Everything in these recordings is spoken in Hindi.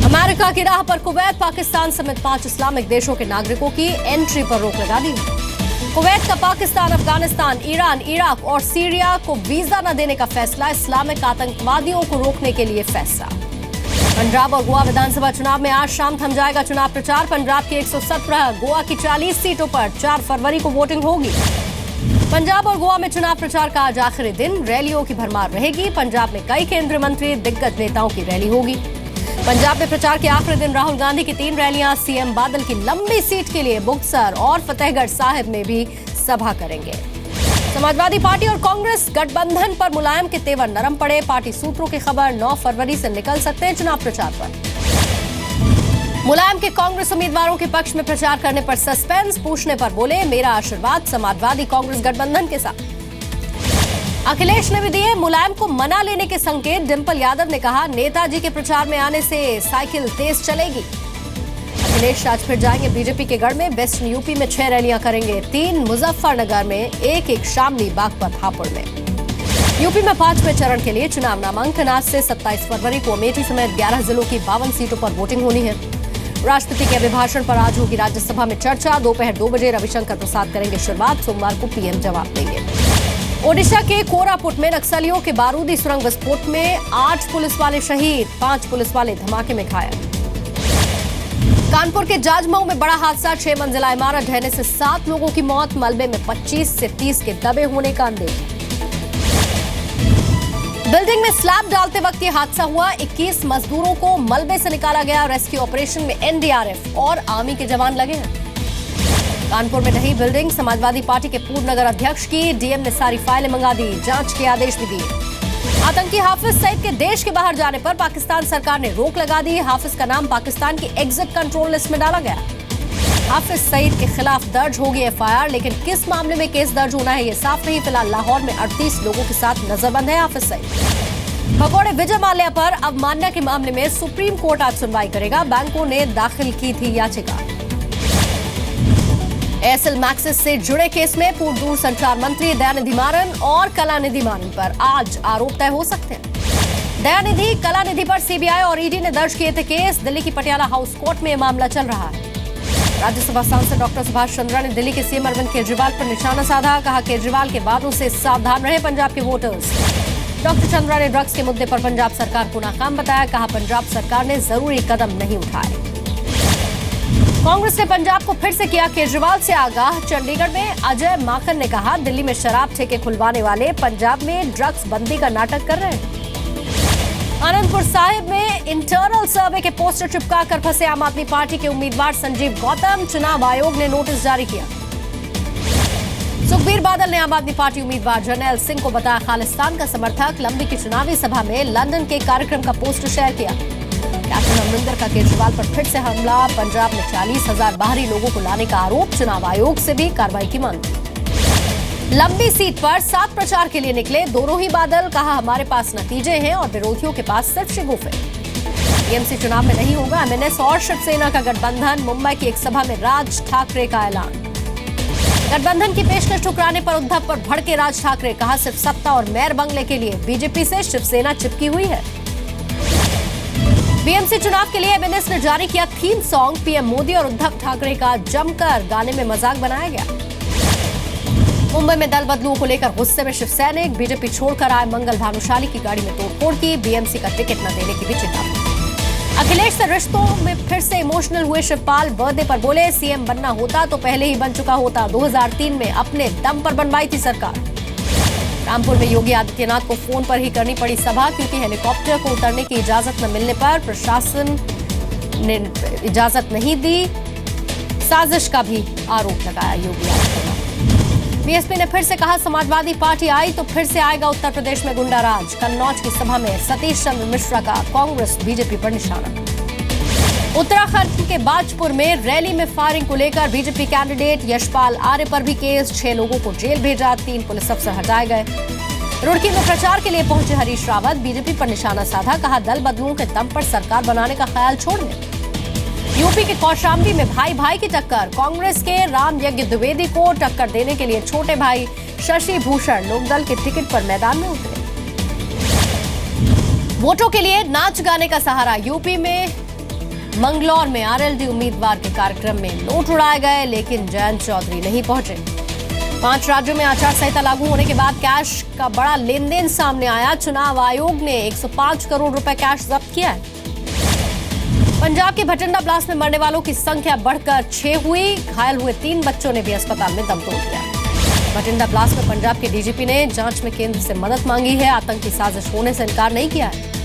अमेरिका की राह पर कुवैत, पाकिस्तान समेत 5 इस्लामिक देशों के नागरिकों की एंट्री पर रोक लगा दी। कुवैत का पाकिस्तान, अफगानिस्तान, ईरान, इराक और सीरिया को वीजा न देने का फैसला। इस्लामिक आतंकवादियों को रोकने के लिए फैसला। पंजाब और गोवा विधानसभा चुनाव में आज शाम थम जाएगा चुनाव प्रचार। पंजाब की 117, गोवा की 40 सीटों पर 4 फरवरी को वोटिंग होगी। पंजाब और गोवा में चुनाव प्रचार का आज आखिरी दिन, रैलियों की भरमार रहेगी। पंजाब में कई केंद्रीय मंत्री, दिग्गज नेताओं की रैली होगी। पंजाब में प्रचार के आखिरी दिन राहुल गांधी की 3 रैलियां। सीएम बादल की लंबी सीट के लिए मुक्तसर और फतेहगढ़ साहिब में भी सभा करेंगे। समाजवादी पार्टी और कांग्रेस गठबंधन पर मुलायम के तेवर नरम पड़े। पार्टी सूत्रों की खबर 9 फरवरी से निकल सकते हैं चुनाव प्रचार पर। मुलायम के कांग्रेस उम्मीदवारों के पक्ष में प्रचार करने पर सस्पेंस। पूछने पर बोले, मेरा आशीर्वाद समाजवादी कांग्रेस गठबंधन के साथ। अखिलेश ने भी दिए मुलायम को मना लेने के संकेत। डिंपल यादव ने कहा, नेताजी के प्रचार में आने से साइकिल तेज चलेगी। अखिलेश आज फिर जाएंगे बीजेपी के गढ़ में। वेस्ट यूपी में 6 रैलियां करेंगे, 3 मुजफ्फरनगर में, एक शामली, बागपत, हापुड़ में। यूपी में 5वें चरण के लिए चुनाव नामांकन आज से 27 फरवरी को अमेठी समेत 11 जिलों की 52 सीटों पर वोटिंग होनी है। राष्ट्रपति के अभिभाषण पर आज होगी राज्यसभा में चर्चा। दोपहर 2 बजे रविशंकर प्रसाद करेंगे शुरुआत। सोमवार को पीएम जवाब देंगे। ओडिशा के कोरापुट में नक्सलियों के बारूदी सुरंग विस्फोट में 8 पुलिस वाले शहीद, 5 पुलिस वाले धमाके में घायल। कानपुर के जाजमऊ में बड़ा हादसा, 6 मंजिला इमारत ढहने से 7 लोगों की मौत। मलबे में 25 से 30 के दबे होने का अंदेशा। बिल्डिंग में स्लैब डालते वक्त यह हादसा हुआ। 21 मजदूरों को मलबे से निकाला गया। रेस्क्यू ऑपरेशन में एनडीआरएफ और आर्मी के जवान लगे हैं। कानपुर में ढही बिल्डिंग, समाजवादी पार्टी के पूर्व नगर अध्यक्ष की। डीएम ने सारी फाइलें मंगा दी, जांच के आदेश भी दिए। आतंकी हाफिज सईद के देश के बाहर जाने पर पाकिस्तान सरकार ने रोक लगा दी। हाफिज का नाम पाकिस्तान की एग्जिट कंट्रोल लिस्ट में डाला गया। हाफिज सईद के खिलाफ दर्ज होगी एफआईआर, लेकिन किस मामले में केस दर्ज होना है ये साफ नहीं। फिलहाल लाहौर में 38 लोगों के साथ नजरबंद है हाफिज सईद। भगोड़े विजय माल्या पर अवमानना के मामले में सुप्रीम कोर्ट आज सुनवाई करेगा। बैंकों ने दाखिल की थी याचिका। एयरसेल मैक्सिस से जुड़े केस में पूर्व दूरसंचार मंत्री दयानिधि मारन और कलानिधि मारन पर आज आरोप तय हो सकते हैं। दयानिधि, कलानिधि पर सीबीआई और ईडी ने दर्ज किए थे केस। दिल्ली की पटियाला हाउस कोर्ट में मामला चल रहा है। राज्यसभा सांसद डॉक्टर सुभाष चंद्रा ने दिल्ली के सीएम अरविंद केजरीवाल पर निशाना साधा। कहा, केजरीवाल के वादों से सावधान रहे पंजाब के वोटर्स। डॉक्टर चंद्रा ने ड्रग्स के मुद्दे पर पंजाब सरकार को नाकाम बताया। कहा, पंजाब सरकार ने जरूरी कदम नहीं उठाए। कांग्रेस ने पंजाब को फिर से किया केजरीवाल से आगाह। चंडीगढ़ में अजय माकन ने कहा, दिल्ली में शराब ठेके खुलवाने वाले पंजाब में ड्रग्स बंदी का नाटक कर रहे हैं। आनंदपुर साहिब में इंटरनल सर्वे के पोस्टर चिपकाकर फंसे आम आदमी पार्टी के उम्मीदवार संजीव गौतम। चुनाव आयोग ने नोटिस जारी किया। सुखबीर बादल ने आम आदमी पार्टी उम्मीदवार जरनैल सिंह को बताया खालिस्तान का समर्थक। लंबी की चुनावी सभा में लंदन के कार्यक्रम का पोस्टर शेयर किया। कैप्टन अमरिंदर का केजरीवाल पर फिर से हमला। पंजाब में 40,000 बाहरी लोगों को लाने का आरोप। चुनाव आयोग से भी कार्रवाई की मांग। लंबी सीट पर 7 प्रचार के लिए निकले दोनों ही बादल। कहा, हमारे पास नतीजे हैं और विरोधियों के पास सिर्फ शिगुफे। टीएमसी चुनाव में नहीं होगा एमएनएस और शिवसेना का गठबंधन। मुंबई की एक सभा में राज ठाकरे का ऐलान। गठबंधन की पेशकश ठुकराने पर उद्धव पर भड़के राज ठाकरे। कहा, सिर्फ सत्ता और मेयर बंगले के लिए बीजेपी से शिवसेना चिपकी हुई है। बीएमसी चुनाव के लिए एमएनएस ने जारी किया थीम सॉन्ग। पीएम मोदी और उद्धव ठाकरे का जमकर गाने में मजाक बनाया गया। मुंबई में दल बदलुओं को लेकर गुस्से में शिव सैनिक। बीजेपी छोड़कर आए मंगल भानुशाली की गाड़ी में तोड़फोड़ की। बीएमसी का टिकट न देने की भी चेतावनी। अखिलेश से रिश्तों में फिर से इमोशनल हुए शिवपाल। बर्थडे पर बोले, सीएम बनना होता तो पहले ही बन चुका होता। 2003 में अपने दम पर बनवाई थी सरकार। रामपुर में योगी आदित्यनाथ को फोन पर ही करनी पड़ी सभा, क्योंकि हेलीकॉप्टर को उतरने की इजाजत न मिलने पर प्रशासन ने इजाजत नहीं दी। साजिश का भी आरोप लगाया योगी आदित्यनाथ। बीएसपी ने फिर से कहा, समाजवादी पार्टी आई तो फिर से आएगा उत्तर प्रदेश में गुंडा राज। कन्नौज की सभा में सतीश चंद्र मिश्रा का कांग्रेस बीजेपी पर निशाना। उत्तराखंड के बाजपुर में रैली में फायरिंग को लेकर बीजेपी कैंडिडेट यशपाल आर्य पर भी केस। 6 लोगों को जेल भेजा, 3 पुलिस अफसर हटाए गए। रुड़की में प्रचार के लिए पहुंचे हरीश रावत। बीजेपी पर निशाना साधा। कहा, दल बदलुओं के दम पर सरकार बनाने का ख्याल छोड़ दें। यूपी के कौशाम्बी में भाई भाई की टक्कर। कांग्रेस के राम यज्ञ द्विवेदी को टक्कर देने के लिए छोटे भाई शशि भूषण लोकदल के टिकट पर मैदान में उतरे। वोटों के लिए नाच गाने का सहारा। यूपी में मंगलौर में आरएलडी उम्मीदवार के कार्यक्रम में नोट उड़ाए गए, लेकिन जयंत चौधरी नहीं पहुंचे। 5 राज्यों में आचार संहिता लागू होने के बाद कैश का बड़ा लेन देन सामने आया। चुनाव आयोग ने 105 करोड़ रुपए कैश जब्त किया है। पंजाब के भटिंडा ब्लास्ट में मरने वालों की संख्या बढ़कर 6 हुई। घायल हुए 3 बच्चों ने भी अस्पताल में दम तोड़ दिया। भटिंडा ब्लास्ट में पंजाब के डीजीपी ने जांच में केंद्र से मदद मांगी है। आतंकी साजिश होने से इनकार नहीं किया है।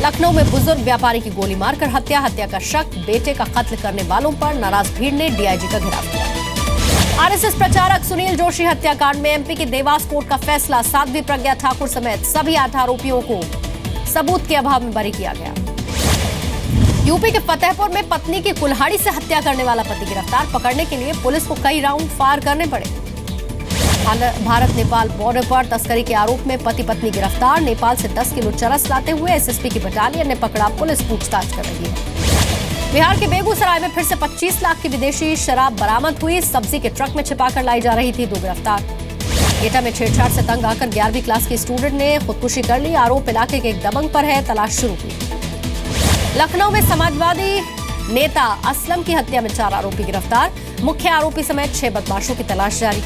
लखनऊ में बुजुर्ग व्यापारी की गोली मारकर हत्या का शक, बेटे का कत्ल करने वालों पर नाराज भीड़ ने डीआईजी का घेराव किया। आरएसएस प्रचारक सुनील जोशी हत्याकांड में एमपी के देवास कोर्ट का फैसला, साध्वी प्रज्ञा ठाकुर समेत सभी 8 आरोपियों को सबूत के अभाव में बरी किया गया। यूपी के फतेहपुर में पत्नी की कुल्हाड़ी से हत्या करने वाला पति गिरफ्तार। पकड़ने के लिए पुलिस को कई राउंड फायर करने पड़े। भारत नेपाल बॉर्डर पर तस्करी के आरोप में पति पत्नी गिरफ्तार। नेपाल से 10 किलो चरस लाते हुए एसएसपी की बटालियन ने पकड़ा, पुलिस पूछताछ कर रही है। बिहार के बेगूसराय में फिर से 25 लाख की विदेशी शराब बरामद हुई। सब्जी के ट्रक में छिपाकर लाई जा रही थी, 2 गिरफ्तार। एटा में छेड़छाड़ से तंग आकर 11वीं क्लास की स्टूडेंट ने खुदकुशी कर ली। आरोप इलाके के एक दबंग पर है, तलाश शुरू हुई। लखनऊ में समाजवादी नेता असलम की हत्या में 4 आरोपी गिरफ्तार। मुख्य आरोपी समेत 6 बदमाशों की तलाश जारी।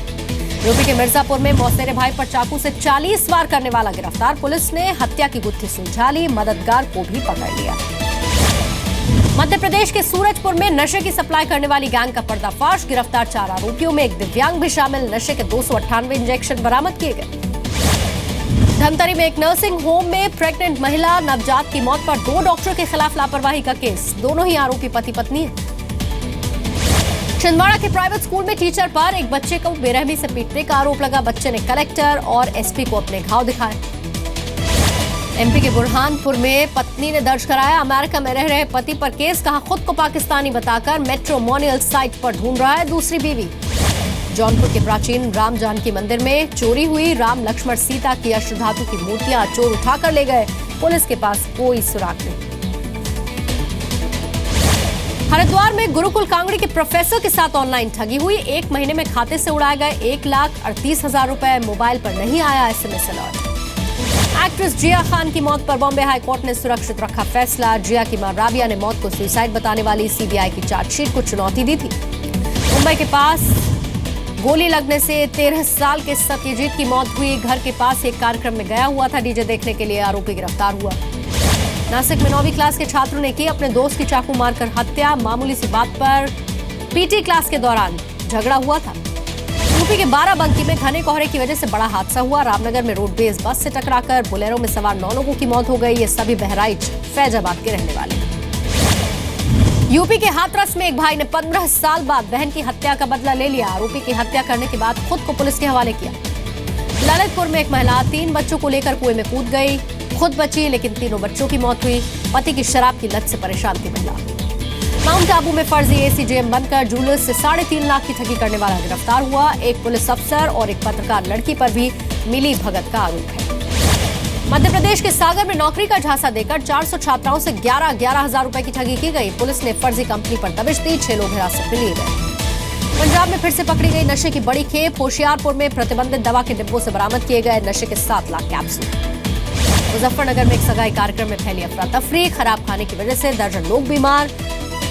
यूपी के मिर्जापुर में मौसेरे भाई पर चाकू से 40 वार करने वाला गिरफ्तार। पुलिस ने हत्या की गुत्थी सुलझा ली, मददगार को भी पकड़ लिया। मध्य प्रदेश के सूरजपुर में नशे की सप्लाई करने वाली गैंग का पर्दाफाश। गिरफ्तार 4 आरोपियों में एक दिव्यांग भी शामिल। नशे के 298 इंजेक्शन बरामद किए गए। धमतरी में एक नर्सिंग होम में प्रेग्नेंट महिला नवजात की मौत पर 2 डॉक्टरों के खिलाफ लापरवाही का केस। दोनों ही आरोपी पति पत्नी हैं। छिंदवाड़ा के प्राइवेट स्कूल में टीचर पर एक बच्चे को बेरहमी से पीटने का आरोप लगा। बच्चे ने कलेक्टर और एसपी को अपने घाव दिखाए। एमपी के बुरहानपुर में पत्नी ने दर्ज कराया अमेरिका में रह रहे पति पर केस। कहा खुद को पाकिस्तानी बताकर मैट्रिमोनियल साइट पर ढूंढ रहा है दूसरी बीवी। जौनपुर के प्राचीन राम जानकी मंदिर में चोरी हुई। राम लक्ष्मण सीता की अष्टधातु की मूर्तियां चोर उठाकर ले गए। पुलिस के पास कोई सुराग नहीं। हरिद्वार में गुरुकुल कांगड़ी के प्रोफेसर के साथ ऑनलाइन ठगी हुई। 1 महीने में खाते से उड़ाए गए 1,38,000 रुपए। मोबाइल पर नहीं आया एसएमएस अलर्ट। एक्ट्रेस जिया खान की मौत पर बॉम्बे हाई कोर्ट ने सुरक्षित रखा फैसला। जिया की मां राबिया ने मौत को सुसाइड बताने वाली सीबीआई की चार्जशीट को चुनौती दी थी। मुंबई के पास गोली लगने से 13 साल के सत्यजीत की मौत हुई। घर के पास एक कार्यक्रम में गया हुआ था डीजे देखने के लिए, आरोपी गिरफ्तार हुआ। नासिक में 9वीं क्लास के छात्रों ने की अपने दोस्त की चाकू मारकर हत्या। मामूली सी बात पर पीटी क्लास के दौरान झगड़ा हुआ था। यूपी के बाराबंकी में घने कोहरे की वजह से बड़ा हादसा हुआ। रामनगर में रोडवेज बस से टकराकर बोलेरो में सवार 9 लोगों की मौत हो गई। ये सभी बहराइच फैजाबाद के रहने वाले। यूपी के हाथरस में एक भाई ने 15 साल बाद बहन की हत्या का बदला ले लिया। आरोपी की हत्या करने के बाद खुद को पुलिस के हवाले किया। ललितपुर में एक महिला 3 बच्चों को लेकर कुएं में कूद गई, खुद बची लेकिन तीनों बच्चों की मौत हुई। पति की शराब की लत से परेशान थी महिला। माउंट आबू में फर्जी एसीजेएम बनकर जूलर्स से 3.5 लाख की ठगी करने वाला गिरफ्तार हुआ। एक पुलिस अफसर और एक पत्रकार लड़की पर भी मिली भगत का आरोप है। मध्य प्रदेश के सागर में नौकरी का झांसा देकर 400 छात्राओं से 11,000 रुपए की ठगी की गई। पुलिस ने फर्जी कंपनी पर दबिश दी, 6 लोग हिरासत में लिए गए। पंजाब में फिर से पकड़ी गई नशे की बड़ी खेप। होशियारपुर में प्रतिबंधित दवा के डिब्बों से बरामद किए गए नशे के 7 लाख कैप्सूल। मुजफ्फरनगर में एक सगाई कार्यक्रम में फैली अफरा तफरी। खराब खाने की वजह से दर्जन लोग बीमार,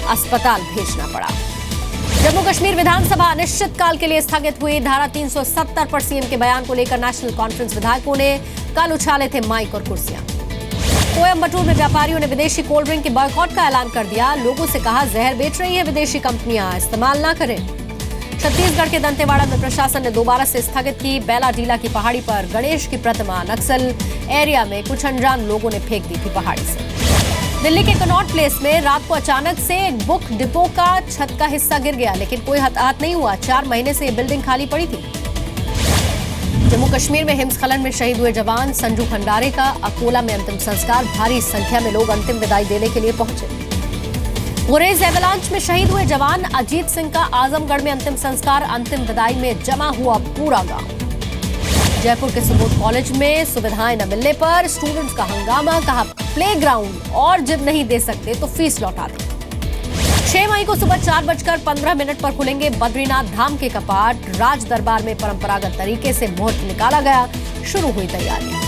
अस्पताल भेजना पड़ा। जम्मू कश्मीर विधानसभा अनिश्चितकाल के लिए स्थगित हुई। धारा 370 पर सीएम के बयान को लेकर नेशनल कॉन्फ्रेंस विधायकों ने कल उछाले थे माइक और कुर्सियां। कोयम्बटूर में व्यापारियों ने विदेशी कोल्ड ड्रिंक के बॉयकॉट का ऐलान कर दिया। लोगों से कहा जहर बेच रही है विदेशी कंपनियां, इस्तेमाल ना करें। छत्तीसगढ़ के दंतेवाड़ा में प्रशासन ने दोबारा से स्थगित की। बेलाडीला की पहाड़ी पर गणेश की प्रतिमा नक्सल एरिया में कुछ अनजान लोगों ने फेंक दी थी पहाड़ी से। दिल्ली के कनॉट प्लेस में रात को अचानक से एक बुक डिपो का छत का हिस्सा गिर गया, लेकिन कोई हताहत नहीं हुआ। 4 महीने से ये बिल्डिंग खाली पड़ी थी। जम्मू कश्मीर में हिमस्खलन में शहीद हुए जवान संजू खंडारे का अकोला में अंतिम संस्कार। भारी संख्या में लोग अंतिम विदाई देने के लिए पहुंचे। गुरेज एवलांच में शहीद हुए जवान अजीत सिंह का आजमगढ़ में अंतिम संस्कार। अंतिम विदाई में जमा हुआ पूरा गांव। जयपुर के सुबोध कॉलेज में सुविधाएं न मिलने पर स्टूडेंट्स का हंगामा। कहा प्लेग्राउंड और जिम नहीं दे सकते तो फीस लौटा दें। 6 मई को सुबह 4:15 पर खुलेंगे बद्रीनाथ धाम के कपाट। राज दरबार में परंपरागत तरीके से मुहूर्त निकाला गया, शुरू हुई तैयारियां।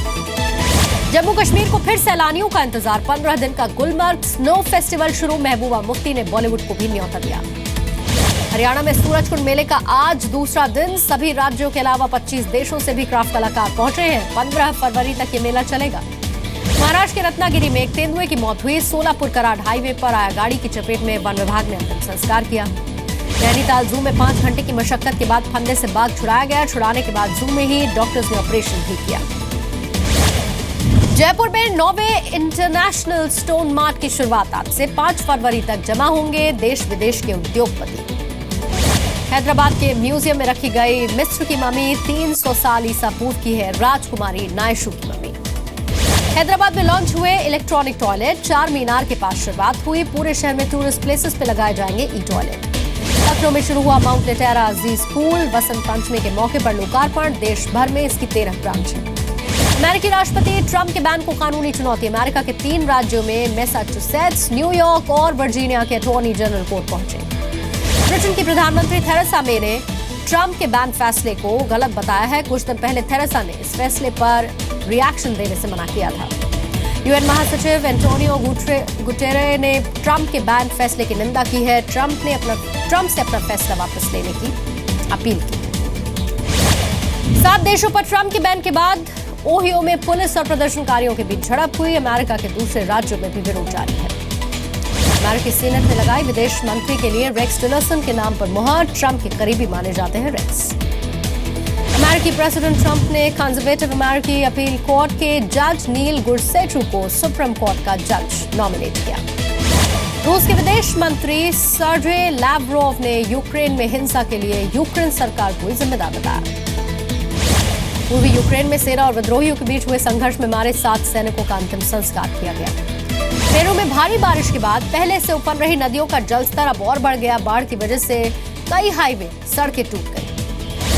जम्मू कश्मीर को फिर सैलानियों का इंतजार। 15 दिन का गुलमर्ग स्नो फेस्टिवल शुरू। महबूबा मुफ्ती ने बॉलीवुड को भी न्योता दिया। हरियाणा में सूरजकुंड मेले का आज दूसरा दिन। सभी राज्यों के अलावा 25 देशों से भी क्राफ्ट कलाकार पहुंचे हैं। 15 फरवरी तक ये मेला चलेगा। महाराष्ट्र के रत्नागिरी में एक तेंदुए की मौत हुई। सोलापुर कराड़ हाईवे पर आया गाड़ी की चपेट में। वन विभाग ने अंतिम संस्कार किया। नैनीताल जू में 5 घंटे की मशक्कत के बाद फंदे से बाघ छुड़ाया गया। छुड़ाने के बाद जू में ही डॉक्टर्स ने ऑपरेशन भी किया। जयपुर में 9वें इंटरनेशनल स्टोन मार्ट की शुरुआत आज से 5 फरवरी तक जमा होंगे देश विदेश के उद्योगपति। हैदराबाद के म्यूजियम में रखी गई मिस्र की मम्मी 300 साल ईसा पूर्व की है। राजकुमारी नायशू की मम्मी। हैदराबाद में लॉन्च हुए इलेक्ट्रॉनिक टॉयलेट। 4 मीनार के पास शुरुआत हुई। पूरे शहर में टूरिस्ट प्लेसेस पे लगाए जाएंगे ई टॉयलेट। लखनऊ में शुरू हुआ माउंट लिटेरा अजीज स्कूल। वसंत पंचमी के मौके पर लोकार्पण। देश भर में इसकी 13 ब्रांच है। अमेरिकी राष्ट्रपति ट्रंप के बैन को कानूनी चुनौती। अमेरिका के 3 राज्यों में मैसाचुसेट्स, न्यूयॉर्क और वर्जीनिया के अटॉर्नी जनरल कोर्ट पहुंचे। ब्रिटेन की प्रधानमंत्री थेरेसा मे ने ट्रंप के बैन फैसले को गलत बताया है। कुछ दिन पहले थेरेसा ने इस फैसले पर रिएक्शन देने से मना किया था। यूएन महासचिव एंटोनियो गुटेरेस ने ट्रंप के बैन फैसले की निंदा की है। ट्रंप से अपना फैसला वापस लेने की अपील की। 7 देशों पर ट्रंप के बैन के बाद ओहियो में पुलिस और प्रदर्शनकारियों के बीच झड़प हुई। अमेरिका के दूसरे राज्यों में भी विरोध जारी है। अमेरिकी सीनेट ने लगाई विदेश मंत्री के लिए रेक्स टिलरसन के नाम पर मुहर। ट्रंप के करीबी माने जाते हैं रेक्स। अमेरिकी प्रेसिडेंट ट्रंप ने कंजर्वेटिव अमेरिकी अपील कोर्ट के जज नील गुरसेचु को सुप्रीम कोर्ट का जज नॉमिनेट किया। रूस के विदेश मंत्री सर्जेई लैवरोव ने यूक्रेन में हिंसा के लिए यूक्रेन सरकार को जिम्मेदार बताया। पूर्वी यूक्रेन में सेना और विद्रोहियों के बीच हुए संघर्ष में मारे 7 सैनिकों का अंतिम संस्कार किया गया। पेरू में भारी बारिश के बाद पहले से उफन रही नदियों का जलस्तर अब और बढ़ गया। बाढ़ की वजह से कई हाईवे सड़कें टूट गई।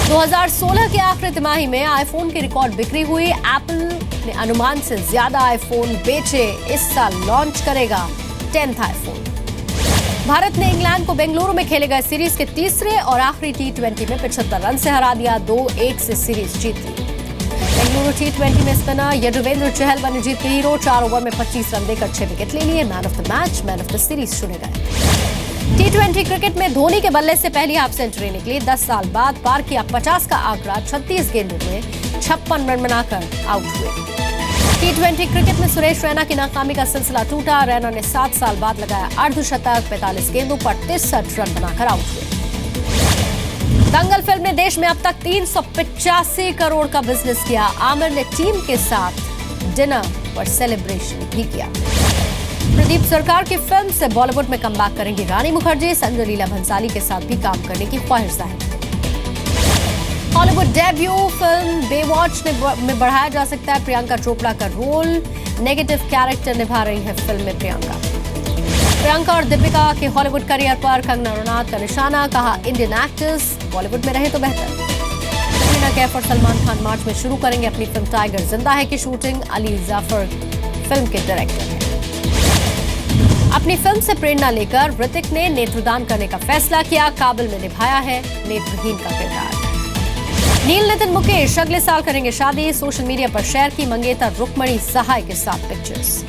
2016 के आखिरी तिमाही में आईफोन की रिकॉर्ड बिक्री हुई। एप्पल ने अनुमान से ज्यादा आईफोन बेचे। इस साल लॉन्च करेगा 10th आईफोन। भारत ने इंग्लैंड को बेंगलुरु में खेले गए सीरीज के तीसरे और आखिरी T20 में 75 रन से हरा दिया। 2-1 से सीरीज जीत ली। बेंगलुरु T20 में स्पिनर यजुवेंद्र चहल बने जीत के हीरो। 4 ओवर में 25 रन देकर 6 विकेट ले लिए। Man of the match, man of the series चुने गए। T20 क्रिकेट में धोनी के बल्ले से पहली हाफ सेंचुरी निकली। 10 साल बाद पार किया 50 का आंकड़ा। 36 गेंदों में 56 रन बनाकर आउट हुए। T20 क्रिकेट में सुरेश रैना की नाकामी का सिलसिला टूटा। रैना ने 7 साल बाद लगाया अर्धशतक। 45 गेंदों पर 63 रन बनाकर आउट हुए। दंगल फिल्म ने देश में अब तक 385 करोड़ का बिजनेस किया। आमिर ने टीम के साथ डिनर पर सेलिब्रेशन भी किया। प्रदीप सरकार की फिल्म से बॉलीवुड में कमबैक करेंगी रानी मुखर्जी। संजय लीला भंसाली के साथ भी काम करने की ख्वाहिश जाहिर। हॉलीवुड डेब्यू फिल्म बेवॉच में बढ़ाया जा सकता है प्रियंका चोपड़ा का रोल। नेगेटिव कैरेक्टर निभा रही है फिल्म में प्रियंका और दीपिका के हॉलीवुड करियर पर कंगना रनौत का निशाना। कहा इंडियन एक्टर्स बॉलीवुड में रहे तो बेहतर। कटरीना कैफ और सलमान खान मार्च में शुरू करेंगे अपनी फिल्म टाइगर जिंदा है की शूटिंग। अली जाफर फिल्म के डायरेक्टर हैं। अपनी फिल्म से प्रेरणा लेकर ऋतिक ने नेत्रदान करने का फैसला किया। काबिल में निभाया है नेत्रहीन का किरदार। नील नितिन मुकेश अगले साल करेंगे शादी। सोशल मीडिया पर शेयर की मंगेतर रुक्मणी सहाय के साथ पिक्चर्स।